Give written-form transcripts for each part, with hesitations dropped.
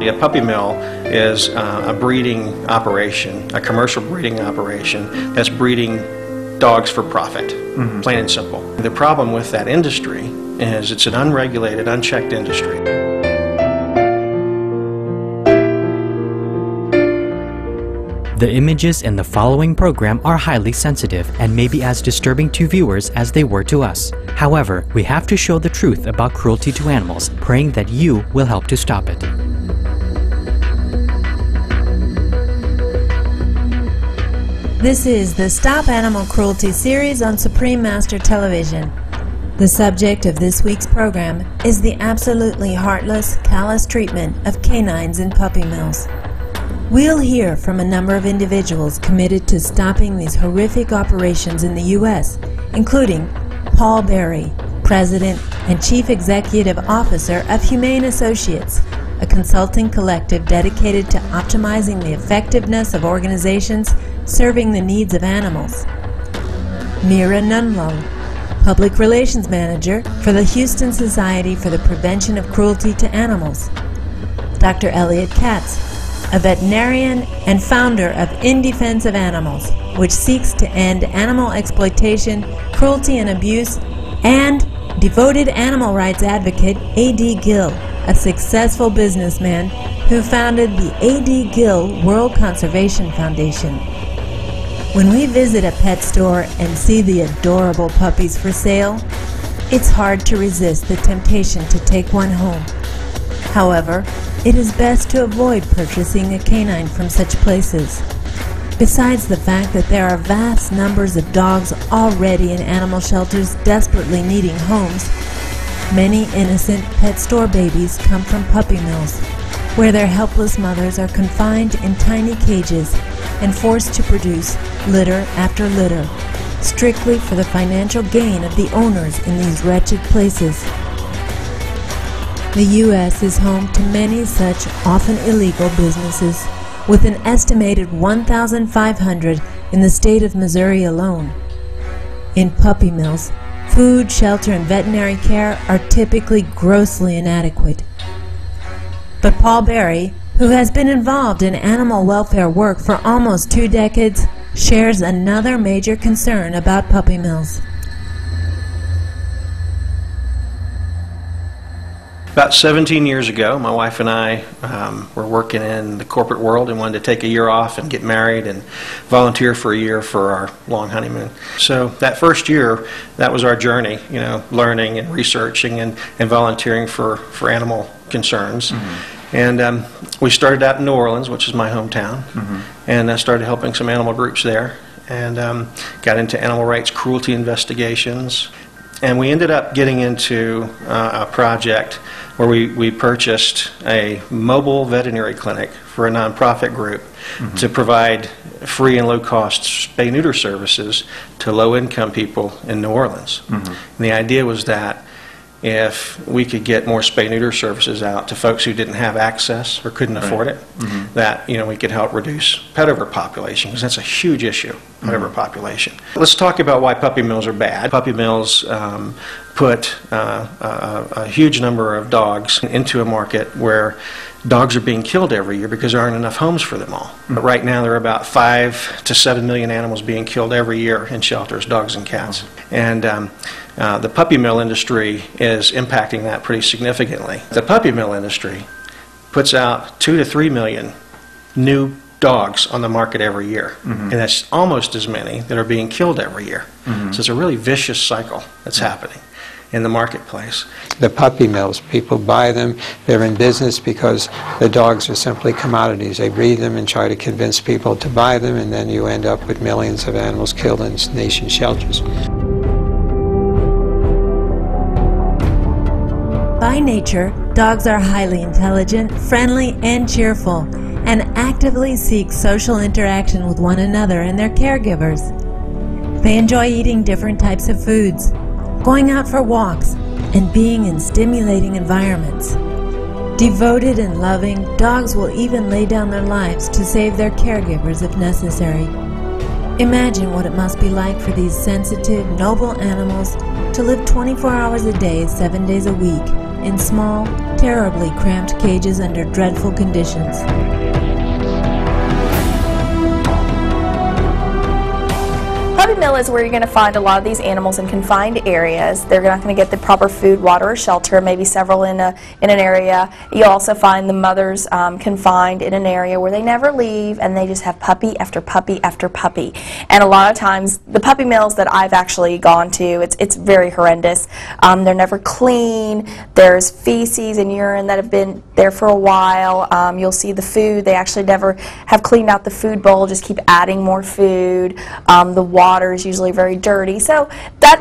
A puppy mill is a breeding operation, a commercial breeding operation that's breeding dogs for profit, plain and simple. The problem with that industry is it's an unregulated, unchecked industry. The images in the following program are highly sensitive and may be as disturbing to viewers as they were to us. However, we have to show the truth about cruelty to animals, praying that you will help to stop it. This is the Stop Animal Cruelty series on Supreme Master Television. The subject of this week's program is the absolutely heartless, callous treatment of canines in puppy mills. We'll hear from a number of individuals committed to stopping these horrific operations in the U.S., including Paul Berry, President and Chief Executive Officer of Humane Associates, a consulting collective dedicated to optimizing the effectiveness of organizations serving the needs of animals. Mira Nunlo, Public Relations Manager for the Houston Society for the Prevention of Cruelty to Animals. Dr. Elliot Katz, a veterinarian and founder of In Defense of Animals, which seeks to end animal exploitation, cruelty and abuse, and devoted animal rights advocate A.D. Gill, a successful businessman who founded the A.D. Gill World Conservation Foundation. When we visit a pet store and see the adorable puppies for sale, it's hard to resist the temptation to take one home. However, it is best to avoid purchasing a canine from such places. Besides the fact that there are vast numbers of dogs already in animal shelters desperately needing homes, many innocent pet store babies come from puppy mills, where their helpless mothers are confined in tiny cages and forced to produce litter after litter, strictly for the financial gain of the owners in these wretched places. The U.S. is home to many such often illegal businesses, with an estimated 1,500 in the state of Missouri alone. In puppy mills, food, shelter, and veterinary care are typically grossly inadequate. But Paul Berry, who has been involved in animal welfare work for almost 2 decades, shares another major concern about puppy mills. About 17 years ago, my wife and I were working in the corporate world and wanted to take a year off and get married and volunteer for a year for our long honeymoon. So that first year, that was our journey, you know, learning and researching and volunteering for animal concerns. And we started out in New Orleans, which is my hometown, and I started helping some animal groups there, and got into animal rights cruelty investigations. And we ended up getting into a project where we purchased a mobile veterinary clinic for a nonprofit group to provide free and low-cost spay-neuter services to low-income people in New Orleans. And the idea was that if we could get more spay-neuter services out to folks who didn't have access or couldn't afford it, that, you know, we could help reduce pet overpopulation, because that's a huge issue, pet overpopulation. Let's talk about why puppy mills are bad. Puppy mills put a huge number of dogs into a market where dogs are being killed every year because there aren't enough homes for them all. But right now there are about 5 to 7 million animals being killed every year in shelters, dogs and cats. And the puppy mill industry is impacting that pretty significantly. The puppy mill industry puts out 2 to 3 million new dogs on the market every year, and that's almost as many that are being killed every year. So it's a really vicious cycle that's happening in the marketplace. The puppy mills, people buy them, they're in business because the dogs are simply commodities. They breed them and try to convince people to buy them, and then you end up with millions of animals killed in nation shelters. By nature, dogs are highly intelligent, friendly, and cheerful, and actively seek social interaction with one another and their caregivers. They enjoy eating different types of foods, going out for walks, and being in stimulating environments. Devoted and loving, dogs will even lay down their lives to save their caregivers if necessary. Imagine what it must be like for these sensitive, noble animals to live 24 hours a day, 7 days a week, in small, terribly cramped cages under dreadful conditions. Puppy mill is where you're going to find a lot of these animals in confined areas. They're not going to get the proper food, water, or shelter, maybe several in an area. You'll also find the mothers confined in an area where they never leave, and they just have puppy after puppy after puppy. And a lot of times, the puppy mills that I've actually gone to, it's very horrendous. They're never clean. There's feces and urine that have been there for a while. You'll see the food. They actually never have cleaned out the food bowl, just keep adding more food. The water is usually very dirty. So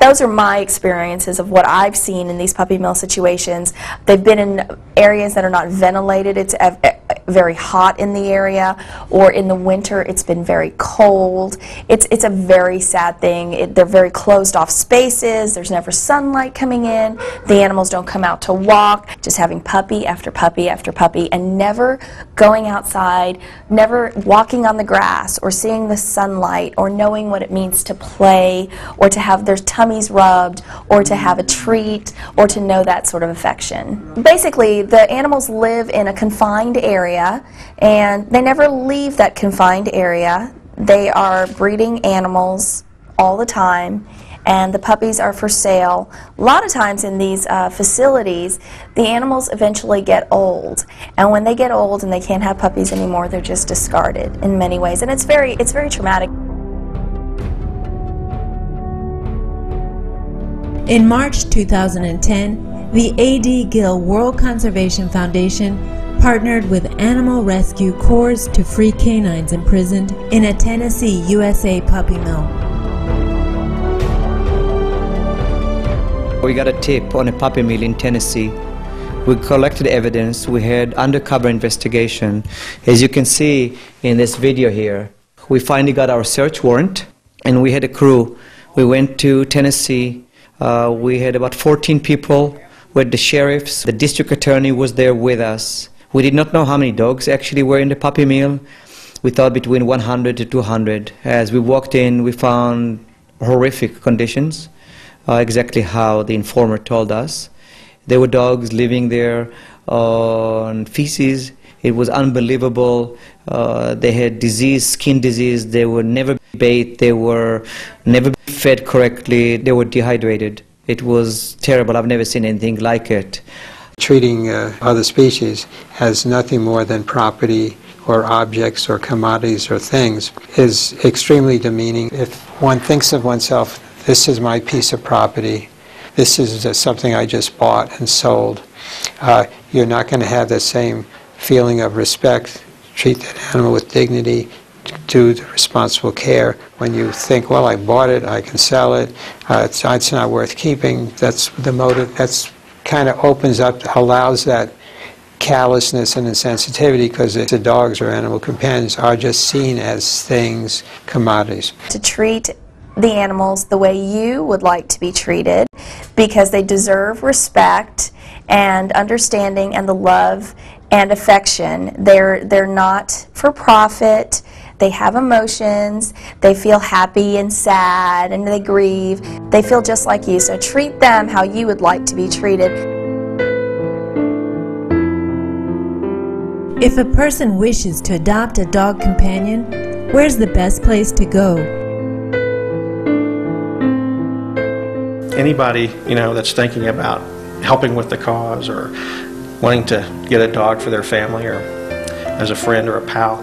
those are my experiences of what I've seen in these puppy mill situations. They've been in areas that are not ventilated. It's very hot in the area, or in the winter it's been very cold. It's a very sad thing. They're very closed off spaces. There's never sunlight coming in. The animals don't come out to walk, just having puppy after puppy after puppy, and never going outside, never walking on the grass or seeing the sunlight or knowing what it means to play or to have their tummies rubbed or to have a treat or to know that sort of affection. Basically, the animals live in a confined area and they never leave that confined area. They are breeding animals all the time, and the puppies are for sale. A lot of times in these facilities, the animals eventually get old, and when they get old and they can't have puppies anymore, they're just discarded in many ways, and it's very traumatic. In March 2010, the A.D. Gill World Conservation Foundation partnered with animal rescue corps to free canines imprisoned in a Tennessee, USA puppy mill. We got a tip on a puppy mill in Tennessee. We collected evidence. We had undercover investigation. As you can see in this video here, we finally got our search warrant, and we had a crew. We went to Tennessee. We had about 14 people with the sheriffs. The district attorney was there with us. We did not know how many dogs actually were in the puppy mill. We thought between 100 to 200. As we walked in, we found horrific conditions, exactly how the informer told us. There were dogs living there on feces. It was unbelievable. They had disease, skin disease. They were never bathed. They were never fed correctly. They were dehydrated. It was terrible. I've never seen anything like it. Treating other species as nothing more than property or objects or commodities or things is extremely demeaning. If one thinks of oneself, this is my piece of property, this is something I just bought and sold, you're not going to have the same feeling of respect, treat that animal with dignity, do the responsible care. When you think, well, I bought it, I can sell it, it's not worth keeping, that's the motive. That's kind of opens up, allows that callousness and insensitivity, because the dogs or animal companions are just seen as things, commodities. To treat the animals the way you would like to be treated, because they deserve respect and understanding and the love and affection. They're not for profit. They have emotions. They feel happy and sad, and they grieve. They feel just like you, so treat them how you would like to be treated. If a person wishes to adopt a dog companion, where's the best place to go? Anybody, that's thinking about helping with the cause or wanting to get a dog for their family or as a friend or a pal,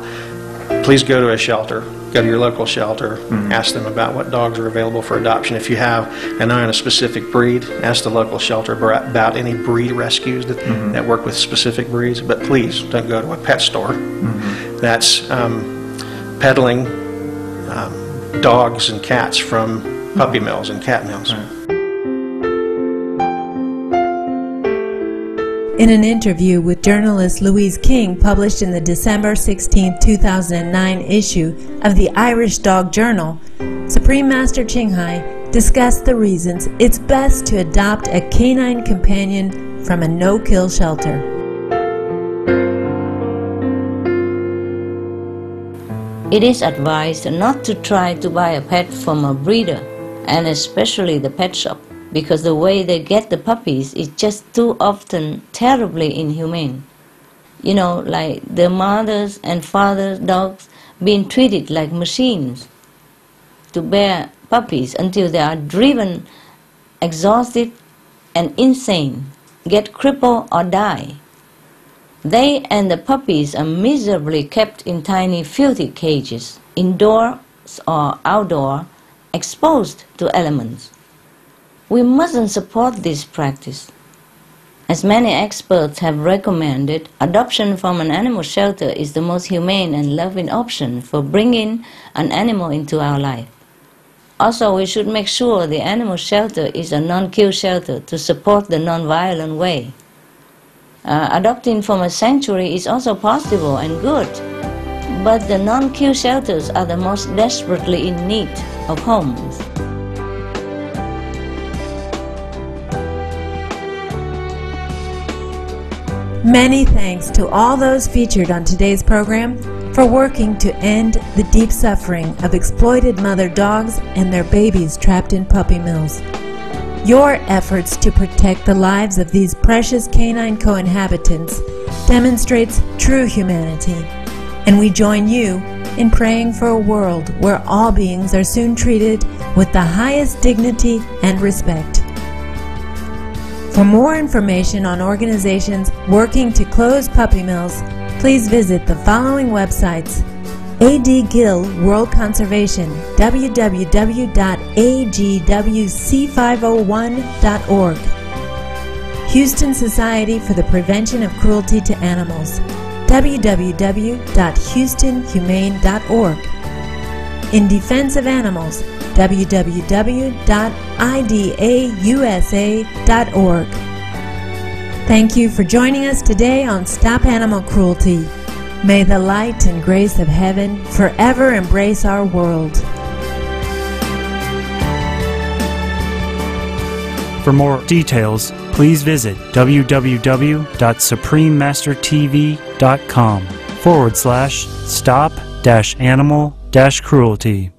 please go to a shelter. Go to your local shelter, ask them about what dogs are available for adoption. If you have an eye on a specific breed, ask the local shelter about any breed rescues that work with specific breeds. But please don't go to a pet store that's peddling dogs and cats from puppy mills and cat mills. In an interview with journalist Louise King published in the December 16, 2009 issue of the Irish Dog Journal, Supreme Master Qinghai discussed the reasons it's best to adopt a canine companion from a no-kill shelter. It is advised not to try to buy a pet from a breeder, and especially the pet shop, because the way they get the puppies is just too often terribly inhumane. You know, like the mothers and fathers' dogs being treated like machines to bear puppies until they are driven, exhausted, and insane, get crippled or die. They and the puppies are miserably kept in tiny filthy cages, indoors or outdoor, exposed to elements. We mustn't support this practice. As many experts have recommended, adoption from an animal shelter is the most humane and loving option for bringing an animal into our life. Also, we should make sure the animal shelter is a non-kill shelter to support the non-violent way. Adopting from a sanctuary is also possible and good, but the non-kill shelters are the most desperately in need of homes. Many thanks to all those featured on today's program for working to end the deep suffering of exploited mother dogs and their babies trapped in puppy mills. Your efforts to protect the lives of these precious canine co-inhabitants demonstrates true humanity, and we join you in praying for a world where all beings are soon treated with the highest dignity and respect. For more information on organizations working to close puppy mills, please visit the following websites: A.D. Gill World Conservation, www.agwc501.org. Houston Society for the Prevention of Cruelty to Animals, www.houstonhumane.org. In Defense of Animals, www.idausa.org. Thank you for joining us today on Stop Animal Cruelty. May the light and grace of heaven forever embrace our world. For more details, please visit www.suprememastertv.com/stop-animal-cruelty.